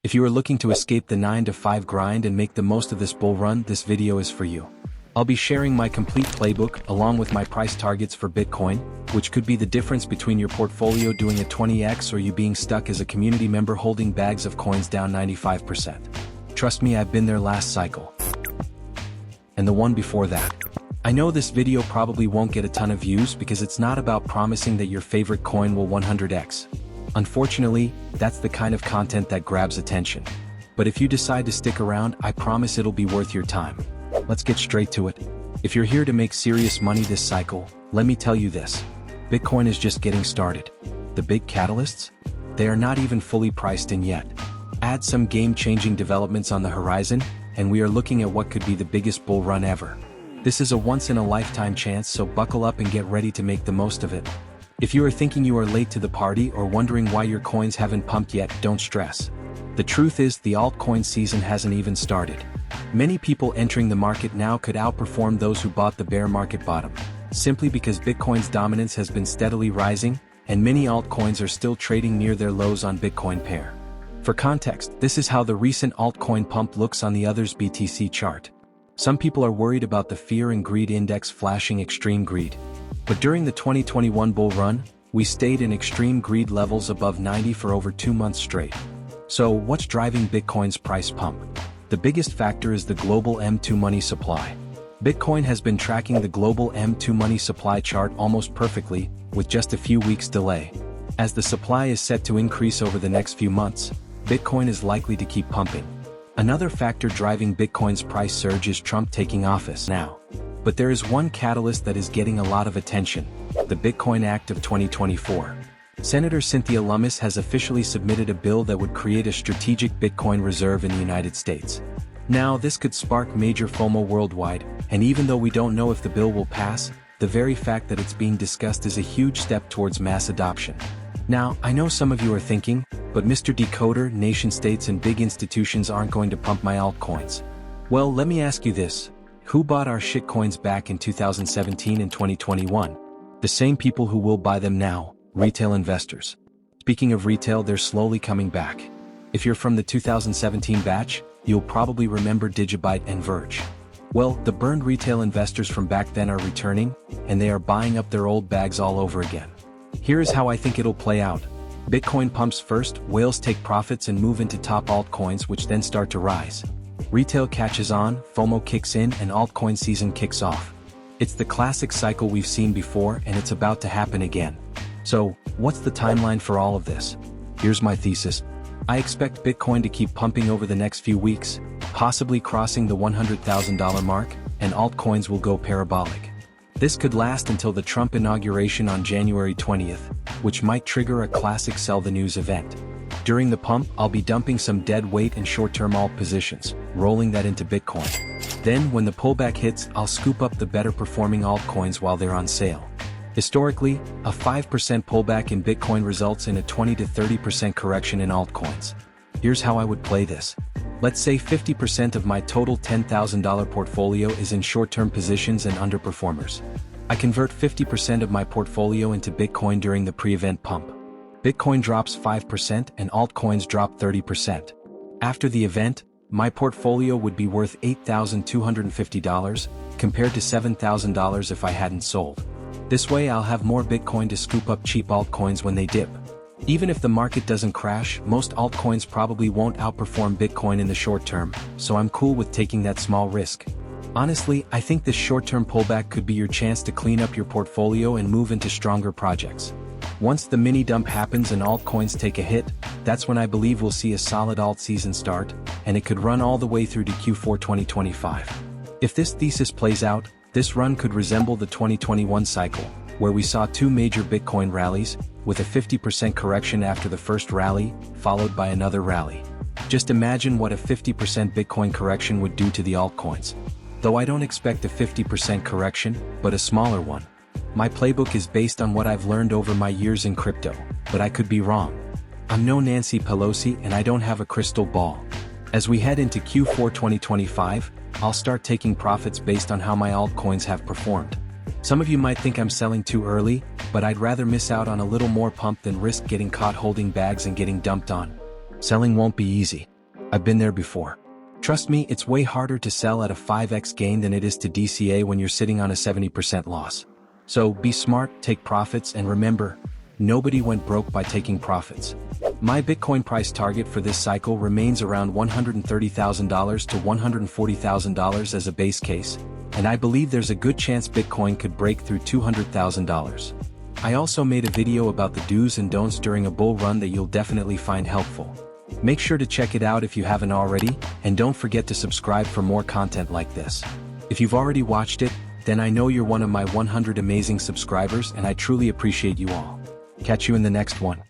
If you are looking to escape the 9-to-5 grind and make the most of this bull run, this video is for you. I'll be sharing my complete playbook along with my price targets for Bitcoin, which could be the difference between your portfolio doing a 20x or you being stuck as a community member holding bags of coins down 95%. Trust me, I've been there last cycle. And the one before that. I know this video probably won't get a ton of views because it's not about promising that your favorite coin will 100x. Unfortunately, that's the kind of content that grabs attention. But if you decide to stick around, I promise it'll be worth your time. Let's get straight to it. If you're here to make serious money this cycle, let me tell you this. Bitcoin is just getting started. The big catalysts? They are not even fully priced in yet. Add some game-changing developments on the horizon, and we are looking at what could be the biggest bull run ever. This is a once-in-a-lifetime chance, so buckle up and get ready to make the most of it. If you are thinking you are late to the party or wondering why your coins haven't pumped yet, don't stress. The truth is, the altcoin season hasn't even started. Many people entering the market now could outperform those who bought the bear market bottom, simply because Bitcoin's dominance has been steadily rising, and many altcoins are still trading near their lows on Bitcoin pair. For context, this is how the recent altcoin pump looks on the others' BTC chart. Some people are worried about the fear and greed index flashing extreme greed. But during the 2021 bull run, we stayed in extreme greed levels above 90 for over 2 months straight. So what's driving Bitcoin's price pump? The biggest factor is the global M2 money supply. Bitcoin has been tracking the global M2 money supply chart almost perfectly, with just a few weeks delay. As the supply is set to increase over the next few months, Bitcoin is likely to keep pumping. Another factor driving Bitcoin's price surge is Trump taking office now. But there is one catalyst that is getting a lot of attention: the Bitcoin Act of 2024. Senator Cynthia Lummis has officially submitted a bill that would create a strategic Bitcoin reserve in the United States. Now, this could spark major FOMO worldwide, and even though we don't know if the bill will pass, the very fact that it's being discussed is a huge step towards mass adoption. Now, I know some of you are thinking, but Mr. Decoder, nation-states and big institutions aren't going to pump my altcoins. Well, let me ask you this. Who bought our shitcoins back in 2017 and 2021? The same people who will buy them now, retail investors. Speaking of retail, they're slowly coming back. If you're from the 2017 batch, you'll probably remember Digibyte and Verge. Well, the burned retail investors from back then are returning, and they are buying up their old bags all over again. Here is how I think it'll play out. Bitcoin pumps first, whales take profits and move into top altcoins, which then start to rise. Retail catches on, FOMO kicks in, and altcoin season kicks off. It's the classic cycle we've seen before, and it's about to happen again. So, what's the timeline for all of this? Here's my thesis. I expect Bitcoin to keep pumping over the next few weeks, possibly crossing the $100,000 mark, and altcoins will go parabolic. This could last until the Trump inauguration on January 20th, which might trigger a classic sell the news event. During the pump, I'll be dumping some dead weight and short-term alt positions, rolling that into Bitcoin. Then, when the pullback hits, I'll scoop up the better performing altcoins while they're on sale. Historically, a 5% pullback in Bitcoin results in a 20 to 30% correction in altcoins. Here's how I would play this. Let's say 50% of my total $10,000 portfolio is in short-term positions and underperformers. I convert 50% of my portfolio into Bitcoin during the pre-event pump. Bitcoin drops 5% and altcoins drop 30%. After the event, my portfolio would be worth $8,250 compared to $7,000 if I hadn't sold. This way I'll have more Bitcoin to scoop up cheap altcoins when they dip. Even if the market doesn't crash, most altcoins probably won't outperform Bitcoin in the short term, so I'm cool with taking that small risk. Honestly, I think this short-term pullback could be your chance to clean up your portfolio and move into stronger projects. Once the mini dump happens and altcoins take a hit, that's when I believe we'll see a solid alt season start, and it could run all the way through to Q4 2025. If this thesis plays out, this run could resemble the 2021 cycle, where we saw 2 major Bitcoin rallies, with a 50% correction after the first rally, followed by another rally. Just imagine what a 50% Bitcoin correction would do to the altcoins. Though I don't expect a 50% correction, but a smaller one. My playbook is based on what I've learned over my years in crypto, but I could be wrong. I'm no Nancy Pelosi and I don't have a crystal ball. As we head into Q4 2025, I'll start taking profits based on how my altcoins have performed. Some of you might think I'm selling too early, but I'd rather miss out on a little more pump than risk getting caught holding bags and getting dumped on. Selling won't be easy. I've been there before. Trust me, it's way harder to sell at a 5x gain than it is to DCA when you're sitting on a 70% loss. So be smart, take profits, and remember, nobody went broke by taking profits. My Bitcoin price target for this cycle remains around $130,000 to $140,000 as a base case, and I believe there's a good chance Bitcoin could break through $200,000. I also made a video about the do's and don'ts during a bull run that you'll definitely find helpful. Make sure to check it out if you haven't already, and don't forget to subscribe for more content like this. If you've already watched it, then I know you're one of my 100 amazing subscribers and I truly appreciate you all. Catch you in the next one.